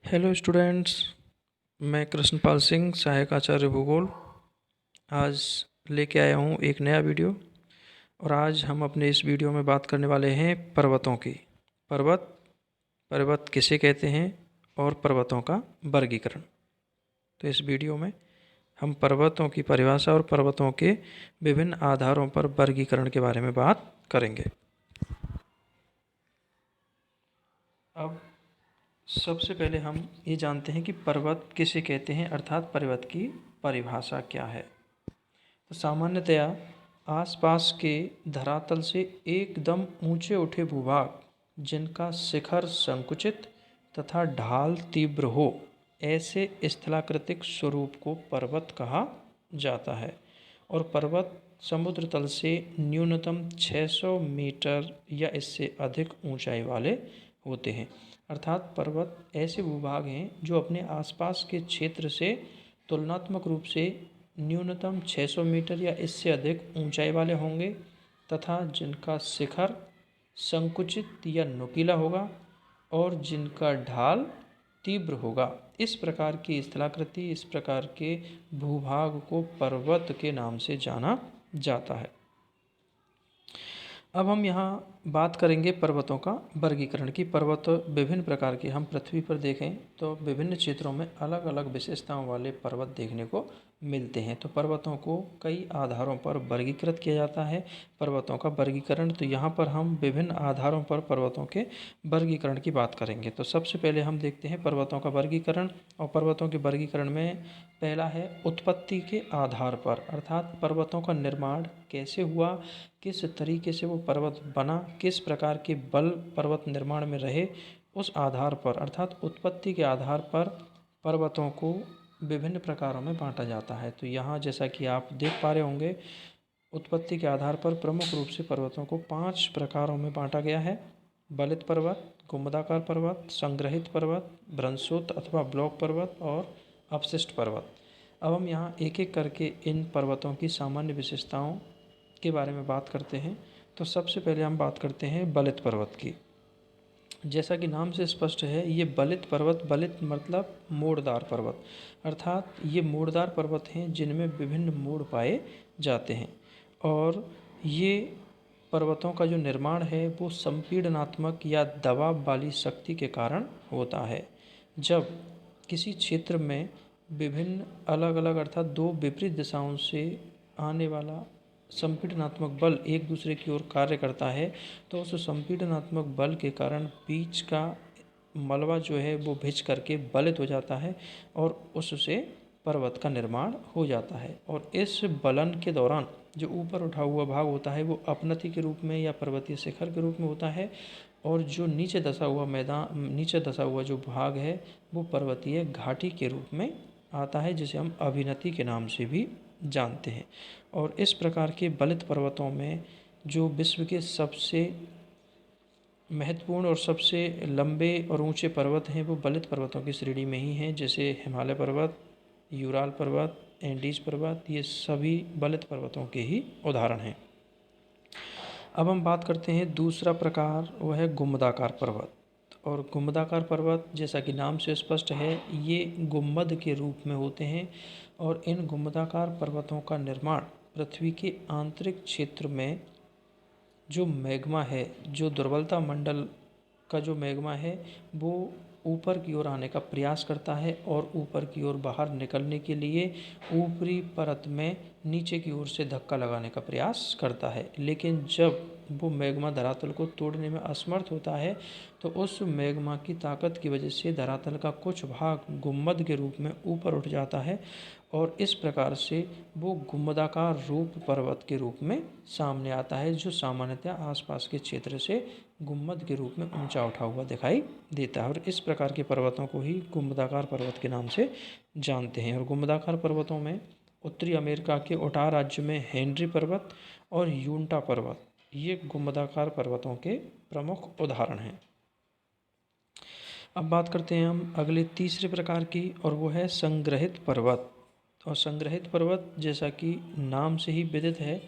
Hello students. मैं कृष्णपाल सिंह, सहायक आचार्य भूगोल, आज लेके आया हूँ एक नया वीडियो। और आज हम अपने इस वीडियो में बात करने वाले हैं पर्वतों की। पर्वत पर्वत किसे कहते हैं और पर्वतों का वर्गीकरण। तो इस वीडियो में हम पर्वतों की परिभाषा और पर्वतों के विभिन्न आधारों पर वर्गीकरण के बारे में बात करेंगे। अब सबसे पहले हम ये जानते हैं कि पर्वत किसे कहते हैं, अर्थात पर्वत की परिभाषा क्या है। तो सामान्यतया आसपास के धरातल से एकदम ऊंचे उठे भूभाग जिनका शिखर संकुचित तथा ढाल तीव्र हो, ऐसे स्थलाकृतिक स्वरूप को पर्वत कहा जाता है। और पर्वत समुद्र तल से न्यूनतम 600 मीटर या इससे अधिक ऊंचाई वाले होते हैं। अर्थात पर्वत ऐसे भूभाग हैं जो अपने आसपास के क्षेत्र से तुलनात्मक रूप से न्यूनतम 600 मीटर या इससे अधिक ऊंचाई वाले होंगे तथा जिनका शिखर संकुचित या नुकीला होगा और जिनका ढाल तीव्र होगा। इस प्रकार की स्थलाकृति, इस प्रकार के भूभाग को पर्वत के नाम से जाना जाता है। अब हम यहाँ बात करेंगे पर्वतों का वर्गीकरण की। पर्वत विभिन्न प्रकार के, हम पृथ्वी पर देखें तो विभिन्न क्षेत्रों में अलग अलग विशेषताओं वाले पर्वत देखने को मिलते हैं। तो पर्वतों को कई आधारों पर वर्गीकृत किया जाता है। पर्वतों का वर्गीकरण, तो यहाँ पर हम विभिन्न आधारों पर पर्वतों के वर्गीकरण की बात करेंगे। तो सबसे पहले हम देखते हैं पर्वतों का वर्गीकरण। और पर्वतों के वर्गीकरण में पहला है उत्पत्ति के आधार पर, अर्थात पर्वतों का निर्माण कैसे हुआ, किस तरीके से वो पर्वत बना, किस प्रकार के बल पर्वत निर्माण में रहे, उस आधार पर अर्थात उत्पत्ति के आधार पर पर्वतों को विभिन्न प्रकारों में बांटा जाता है। तो यहाँ जैसा कि आप देख पा रहे होंगे, उत्पत्ति के आधार पर प्रमुख रूप से पर्वतों को 5 प्रकारों में बांटा गया है। बलित पर्वत, गुम्बदाकार पर्वत, संग्रहित पर्वत, भ्रंशोत्त अथवा ब्लॉक पर्वत और अपशिष्ट पर्वत। अब हम यहाँ एक एक करके इन पर्वतों की सामान्य विशेषताओं के बारे में बात करते हैं। तो सबसे पहले हम बात करते हैं बलित पर्वत की। जैसा कि नाम से स्पष्ट है, ये बलित पर्वत, बलित मतलब मोड़दार पर्वत, अर्थात ये मोड़दार पर्वत हैं जिनमें विभिन्न मोड़ पाए जाते हैं। और ये पर्वतों का जो निर्माण है वो संपीड़नात्मक या दबाव वाली शक्ति के कारण होता है। जब किसी क्षेत्र में विभिन्न अलग अलग अर्थात दो विपरीत दिशाओं से आने वाला संपीड़नात्मक बल एक दूसरे की ओर कार्य करता है, तो उस संपीड़नात्मक बल के कारण बीच का मलबा जो है वो भिज करके बलित हो जाता है और उससे पर्वत का निर्माण हो जाता है। और इस बलन के दौरान जो ऊपर उठा हुआ भाग होता है वो अपनति के रूप में या पर्वतीय शिखर के रूप में होता है, और जो नीचे धंसा हुआ मैदान, नीचे धंसा हुआ जो भाग है वो पर्वतीय घाटी के रूप में आता है, जिसे हम अभिनति के नाम से भी जानते हैं। और इस प्रकार के बलित पर्वतों में जो विश्व के सबसे महत्वपूर्ण और सबसे लंबे और ऊंचे पर्वत हैं वो बलित पर्वतों की श्रेणी में ही हैं, जैसे हिमालय पर्वत, यूराल पर्वत, एंडीज पर्वत, ये सभी बलित पर्वतों के ही उदाहरण हैं। अब हम बात करते हैं दूसरा प्रकार, वह है गुम्बदाकार पर्वत। और गुम्बदाकार पर्वत जैसा कि नाम से स्पष्ट है, ये गुम्बद के रूप में होते हैं। और इन गुम्बदाकार पर्वतों का निर्माण पृथ्वी के आंतरिक क्षेत्र में जो मैग्मा है, जो दुर्बलता मंडल का जो मैग्मा है वो ऊपर की ओर आने का प्रयास करता है और ऊपर की ओर बाहर निकलने के लिए ऊपरी परत में नीचे की ओर से धक्का लगाने का प्रयास करता है। लेकिन जब वो मैग्मा धरातल को तोड़ने में असमर्थ होता है तो उस मैग्मा की ताकत की वजह से धरातल का कुछ भाग गुम्बद के रूप में ऊपर उठ जाता है और इस प्रकार से वो गुम्बदाकार रूप पर्वत के रूप में सामने आता है, जो सामान्यतः आसपास के क्षेत्र से गुम्बद के रूप में ऊंचा उठा हुआ दिखाई देता है। और इस प्रकार के पर्वतों को ही गुम्बदाकार पर्वत के नाम से जानते हैं। और गुम्बदाकार पर्वतों में उत्तरी अमेरिका के उटाह राज्य में हेनरी पर्वत और यूंटा पर्वत, ये गुम्बदाकार पर्वतों के प्रमुख उदाहरण हैं। अब बात करते हैं हम अगले तीसरे प्रकार की, और वो है संग्रहित पर्वत। और संग्रहित पर्वत जैसा कि नाम से ही विदित है,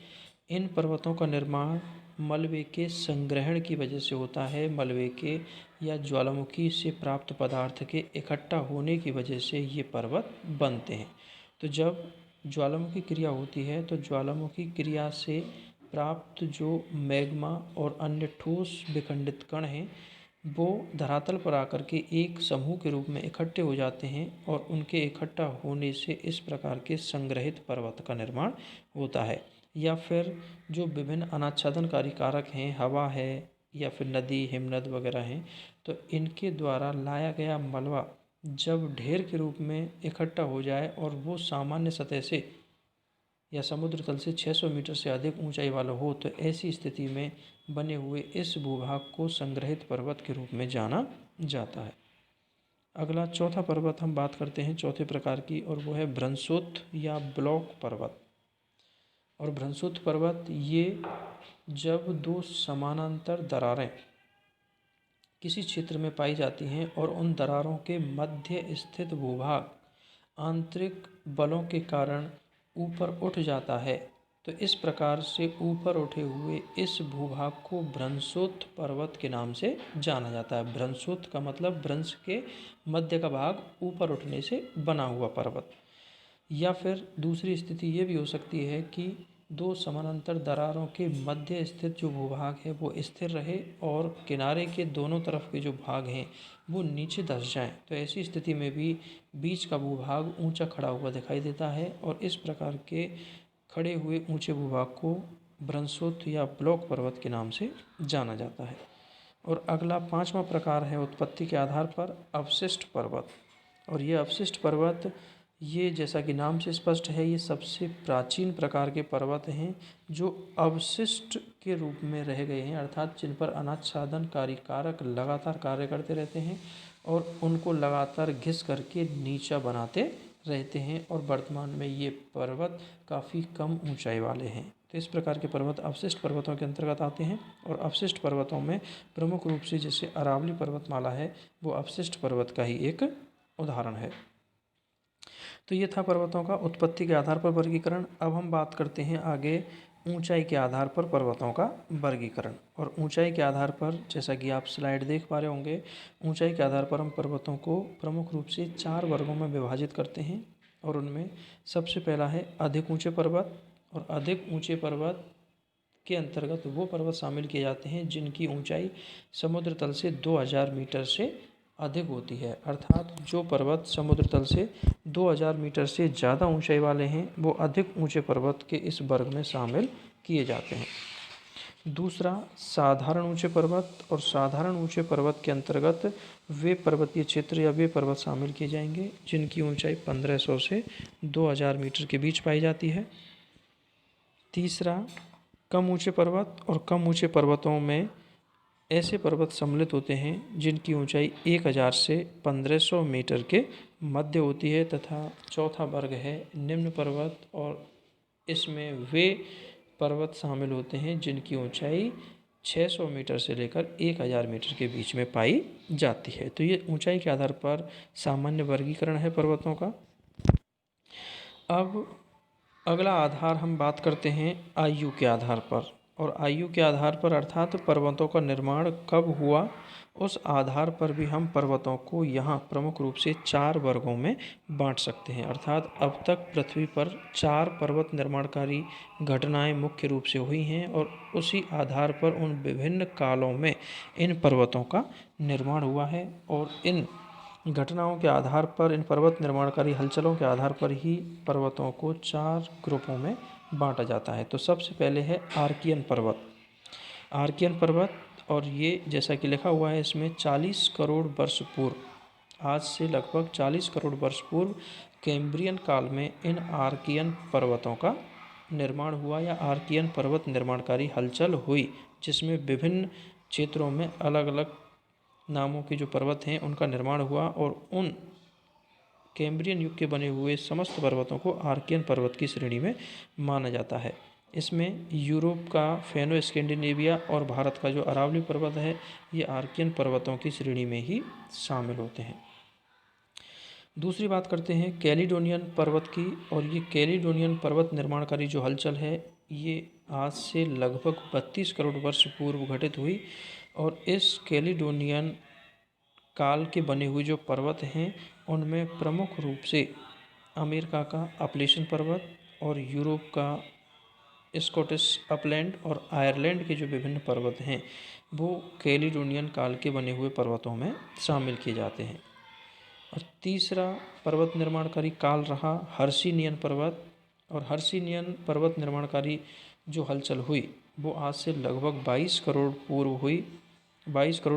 इन पर्वतों का निर्माण मलबे के संग्रहण की वजह से होता है। मलबे के या ज्वालामुखी से प्राप्त पदार्थ के इकट्ठा होने की वजह से ये पर्वत बनते हैं। तो जब ज्वालामुखी क्रिया होती है तो ज्वालामुखी क्रिया से प्राप्त जो मैग्मा और अन्य ठोस विखंडित कण हैं वो धरातल पर आकर के एक समूह के रूप में इकट्ठे हो जाते हैं और उनके इकट्ठा होने से इस प्रकार के संग्रहित पर्वत का निर्माण होता है। या फिर जो विभिन्न अनाच्छादनकारी कारक हैं, हवा है या फिर नदी, हिमनद वगैरह हैं, तो इनके द्वारा लाया गया मलबा जब ढेर के रूप में इकट्ठा हो जाए और वो सामान्य सतह से या समुद्र तल से 600 मीटर से अधिक ऊंचाई वाला हो, तो ऐसी स्थिति में बने हुए इस भूभाग को संग्रहित पर्वत के रूप में जाना जाता है। अगला चौथा पर्वत हम बात करते हैं चौथे प्रकार की, और वो है भ्रंशोत्थ या ब्लॉक पर्वत। और भ्रंशोत्थ पर्वत ये जब दो समानांतर दरारें किसी क्षेत्र में पाई जाती हैं और उन दरारों के मध्य स्थित भूभाग आंतरिक बलों के कारण ऊपर उठ जाता है, तो इस प्रकार से ऊपर उठे हुए इस भूभाग को भ्रंशोत्थ पर्वत के नाम से जाना जाता है। भ्रंशोत्थ का मतलब भ्रंश के मध्य का भाग ऊपर उठने से बना हुआ पर्वत। या फिर दूसरी स्थिति ये भी हो सकती है कि दो समानांतर दरारों के मध्य स्थित जो भूभाग है वो स्थिर रहे और किनारे के दोनों तरफ के जो भाग हैं वो नीचे धंस जाएं, तो ऐसी स्थिति में भी बीच का भूभाग ऊंचा खड़ा हुआ दिखाई देता है और इस प्रकार के खड़े हुए ऊंचे भूभाग को भ्रंशोत्थ या ब्लॉक पर्वत के नाम से जाना जाता है। और अगला पांचवा प्रकार है उत्पत्ति के आधार पर अवशिष्ट पर्वत। और ये अवशिष्ट पर्वत ये जैसा कि नाम से स्पष्ट है, ये सबसे प्राचीन प्रकार के पर्वत हैं जो अवशिष्ट के रूप में रह गए हैं, अर्थात जिन पर अनाच्छादनकारी कारक लगातार कार्य करते रहते हैं और उनको लगातार घिस करके नीचा बनाते रहते हैं और वर्तमान में ये पर्वत काफ़ी कम ऊंचाई वाले हैं। तो इस प्रकार के पर्वत अवशिष्ट पर्वतों के अंतर्गत आते हैं। और अवशिष्ट पर्वतों में प्रमुख रूप से जैसे अरावली पर्वतमाला है वो अवशिष्ट पर्वत का ही एक उदाहरण है। तो ये था पर्वतों का उत्पत्ति के आधार पर वर्गीकरण। अब हम बात करते हैं आगे ऊंचाई के आधार पर पर्वतों का वर्गीकरण। और ऊंचाई के आधार पर जैसा कि आप स्लाइड देख पा रहे होंगे, ऊंचाई के आधार पर हम पर्वतों को प्रमुख रूप से 4 वर्गों में विभाजित करते हैं। और उनमें सबसे पहला है अधिक ऊंचे पर्वत। और अधिक ऊंचे पर्वत के अंतर्गत वो पर्वत शामिल किए जाते हैं जिनकी ऊंचाई समुद्र तल से 2000 मीटर से अधिक होती है, अर्थात जो पर्वत समुद्र तल से 2000 मीटर से ज़्यादा ऊंचाई वाले हैं वो अधिक ऊंचे पर्वत के इस वर्ग में शामिल किए जाते हैं। दूसरा साधारण ऊंचे पर्वत। और साधारण ऊंचे पर्वत के अंतर्गत वे पर्वतीय क्षेत्र या वे पर्वत शामिल किए जाएंगे जिनकी ऊंचाई 1500 से 2000 मीटर के बीच पाई जाती है। तीसरा कम ऊंचे पर्वत। और कम ऊंचे पर्वतों में ऐसे पर्वत सम्मिलित होते हैं जिनकी ऊंचाई 1000 से 1500 मीटर के मध्य होती है। तथा चौथा वर्ग है निम्न पर्वत। और इसमें वे पर्वत शामिल होते हैं जिनकी ऊंचाई 600 मीटर से लेकर 1000 मीटर के बीच में पाई जाती है। तो ये ऊंचाई के आधार पर सामान्य वर्गीकरण है पर्वतों का। अब अगला आधार हम बात करते हैं आयु के आधार पर। और आयु के आधार पर अर्थात पर्वतों का निर्माण कब हुआ उस आधार पर भी हम पर्वतों को यहाँ प्रमुख रूप से 4 वर्गों में बांट सकते हैं। अर्थात अब तक पृथ्वी पर 4 पर्वत निर्माणकारी घटनाएं मुख्य रूप से हुई हैं और उसी आधार पर उन विभिन्न कालों में इन पर्वतों का निर्माण हुआ है। और इन घटनाओं के आधार पर, इन पर्वत निर्माणकारी हलचलों के आधार पर ही पर्वतों को 4 ग्रुपों में बांटा जाता है। तो सबसे पहले है आर्कियन पर्वत। आर्कियन पर्वत, और ये जैसा कि लिखा हुआ है इसमें 40 करोड़ वर्ष पूर्व, आज से लगभग 40 करोड़ वर्ष पूर्व कैम्ब्रियन काल में इन आर्कियन पर्वतों का निर्माण हुआ या आर्कियन पर्वत निर्माणकारी हलचल हुई, जिसमें विभिन्न क्षेत्रों में अलग अलग नामों के जो पर्वत हैं उनका निर्माण हुआ। और उन कैम्ब्रियन युग के बने हुए समस्त पर्वतों को आर्कियन पर्वत की श्रेणी में माना जाता है। इसमें यूरोप का फेनो स्कैंडिनेविया और भारत का जो अरावली पर्वत है ये आर्कियन पर्वतों की श्रेणी में ही शामिल होते हैं। दूसरी बात करते हैं कैलिडोनियन पर्वत की। और ये कैलिडोनियन पर्वत निर्माणकारी जो हलचल है ये आज से लगभग 32 करोड़ वर्ष पूर्व घटित हुई और इस कैलिडोनियन काल के बने हुए जो पर्वत हैं उनमें प्रमुख रूप से अमेरिका का अपलेशन पर्वत और यूरोप का स्कॉटिश अपलैंड और आयरलैंड के जो विभिन्न पर्वत हैं वो कैलिडोनियन काल के बने हुए पर्वतों में शामिल किए जाते हैं। और तीसरा पर्वत निर्माणकारी काल रहा हर्षिनियन पर्वत। और हर्षिनियन पर्वत निर्माणकारी जो हलचल हुई वो आज से लगभग 22 करोड़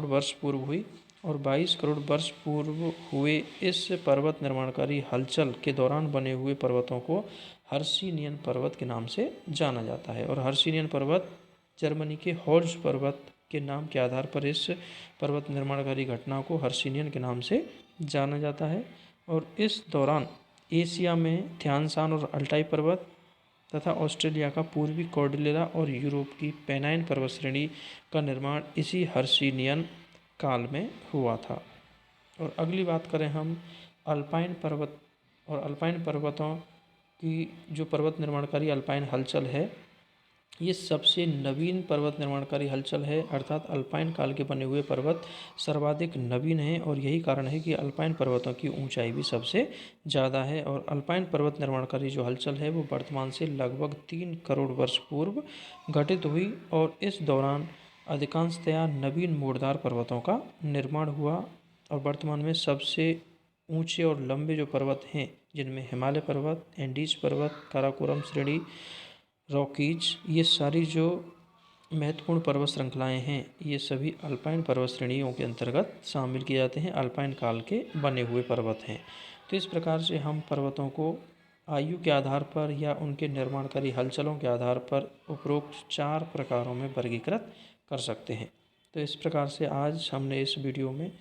वर्ष पूर्व हुई और 22 करोड़ वर्ष पूर्व हुए इस पर्वत निर्माणकारी हलचल के दौरान बने हुए पर्वतों को हर्षिनियन पर्वत के नाम से जाना जाता है। और हर्षिनियन पर्वत जर्मनी के हॉल्ज पर्वत के नाम के आधार पर इस पर्वत निर्माणकारी घटना को हर्षिनियन के नाम से जाना जाता है। और इस दौरान एशिया में थ्यानसान और अल्टाई पर्वत तथा ऑस्ट्रेलिया का पूर्वी कॉर्डिलेरा और यूरोप की पेनाइन पर्वत श्रेणी का निर्माण इसी हर्षिनियन काल में हुआ था। और अगली बात करें हम अल्पाइन पर्वत और अल्पाइन पर्वतों की जो पर्वत निर्माणकारी अल्पाइन हलचल है ये सबसे नवीन पर्वत निर्माणकारी हलचल है, अर्थात अल्पाइन काल के बने हुए पर्वत सर्वाधिक नवीन हैं और यही कारण है कि अल्पाइन पर्वतों की ऊंचाई भी सबसे ज़्यादा है। और अल्पाइन पर्वत निर्माणकारी जो हलचल है वो वर्तमान से लगभग 3 करोड़ वर्ष पूर्व घटित हुई और इस दौरान अधिकांशतया नवीन मोड़दार पर्वतों का निर्माण हुआ। और वर्तमान में सबसे ऊंचे और लंबे जो पर्वत हैं जिनमें हिमालय पर्वत, एंडीज पर्वत, काराकोरम श्रेणी, रॉकीज, ये सारी जो महत्वपूर्ण पर्वत श्रृंखलाएं हैं ये सभी अल्पाइन पर्वत श्रेणियों के अंतर्गत शामिल किए जाते हैं, अल्पाइन काल के बने हुए पर्वत हैं। तो इस प्रकार से हम पर्वतों को आयु के आधार पर या उनके निर्माणकारी हलचलों के आधार पर उपरोक्त 4 प्रकारों में वर्गीकृत कर सकते हैं। तो इस प्रकार से आज हमने इस वीडियो में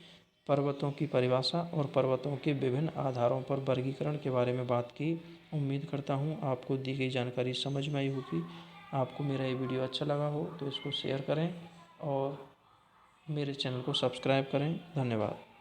पर्वतों की परिभाषा और पर्वतों के विभिन्न आधारों पर वर्गीकरण के बारे में बात की। उम्मीद करता हूँ आपको दी गई जानकारी समझ में आई होगी। आपको मेरा ये वीडियो अच्छा लगा हो तो इसको शेयर करें और मेरे चैनल को सब्सक्राइब करें। धन्यवाद।